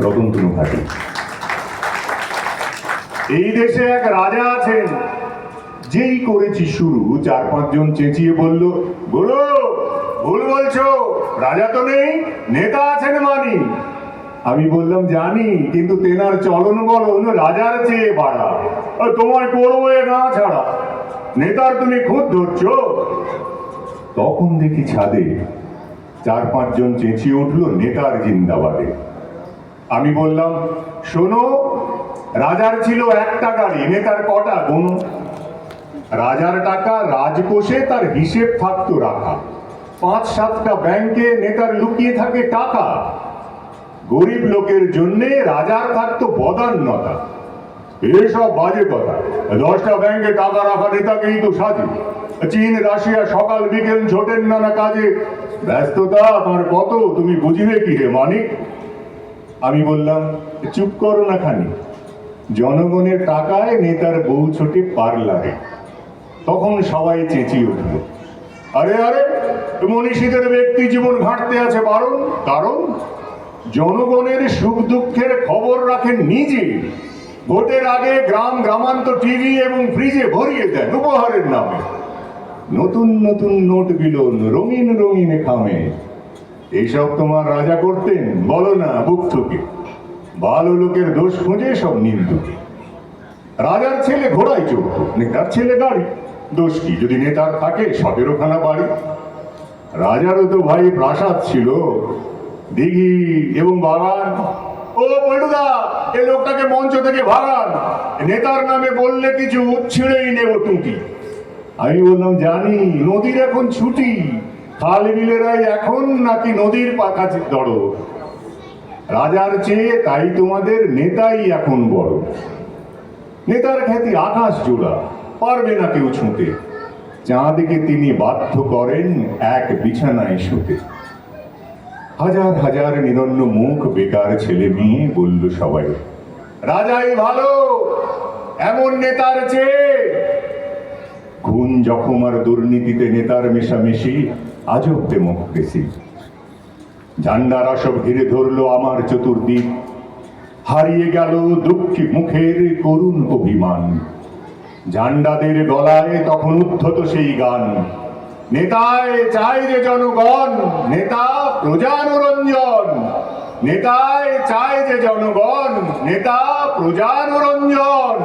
রতনতনু ঘাটে। এই দেশে এক রাজা আছেন, যেই করেছি শুরু 4-5 জন চেঁচিয়ে বলল, গুরু ভুল বলছো, রাজা তো নেই, নেতা আছেন মানি। আমি বললাম জানি, কিন্তু তেনার চলন বলন রাজার চেয়ে বাড়া। তোমার করবো এ না ছাড়া, নেতার তুমি খুদ ধরছো। তখন দেখি ছাদে 4-5 জন চেঁচিয়ে উঠলো নেতার জিন্দাবাদে। আমি বললাম, শোনো, রাজার ছিল একটা গাড়ি, নেতার কটা গুণ? রাজার টাকা রাজকোষে তার হিসেব থাকতো রাখা, 5-7টা ব্যাংকে নেতার লুকিয়ে থাকে টাকা। গরিব লোকের জন্য রাজার থাকতো বদান্যতা। এসব বাজে কথা, 10টা ব্যাংকে টাকা রাখা নেতাকেই তো সাজে। চীন রাশিয়া সকাল বিকেল ছোটেন নানা কাজে, ব্যস্ততা তার কত, তুমি বুঝিবে কি হে মানিক? আমি বললাম, চুপ করো না খানি, জনগণের টাকায় নেতার বউ ছোটে পার্লারে। তখন সবাই চেঁচিয়ে উঠল, আরে আরে, মনীষীদের ব্যক্তি জীবন ঘাটতে আছে বারণ। কারণ জনগণের সুখ দুঃখের খবর রাখেন নিজে। ভোটের আগে গ্রাম গ্রামান্তর টিভি এবং ফ্রিজে ভরিয়ে দেন উপহারের নামে। নতুন নতুন নোট বিলোন রঙিন রঙিন খামে। এইসব তোমার রাজা করতেন? বলো না বুক থেকে। ভালো লোকের দোষ খুঁজে সব নিন্দুকে। রাজার ছেলে ঘোড়ায় চড়ত, নেতার ছেলে গাড়ি। দোষ কি যদি নেতার থাকে 17খানা বাড়ি? রাজারও তো ভাই প্রাসাদ ছিল, দিঘি এবং বাগান। ও পল্টুদা, এই লোকটাকে মঞ্চ থেকে ভাগান, নেতার নামে বললে কিছু ছিঁড়েই নেব টুটি। আমি বললাম, জানি, নদীর এখন ছুটি, খাল বিলেরাই এখন নাকি নদীর কাছে দড়। রাজার চেয়ে তাই তোমাদের নেতাই এখন বড়। নেতার খ্যাতি আকাশ জোড়া, পারবে না কেউ ছুঁতে। চাঁদকে তিনি বাধ্য করেন এক বিছানায় শুতে। হাজার হাজার নিরন্ন মুখ বেকার ছেলে মেয়ে বলল সবাই, রাজাই ভালো এমন নেতার চেয়ে। খুন জখম আর দুর্নীতিতে নেতার মেশামেশি আজব ডেমোক্রেসি। ঝান্ডারা সব ঘিরে ধরলো আমার চতুর্দিক। হারিয়ে গেল দুঃখী মুখের করুণ অভিমান। ঝান্ডাদের গলায় তখন উদ্ধত সেই গান, নেতায় চাই যে জনগণ, নেতা প্রজানুরঞ্জন। নেতায় চাই যে জনগণ, নেতা প্রজানুরঞ্জন।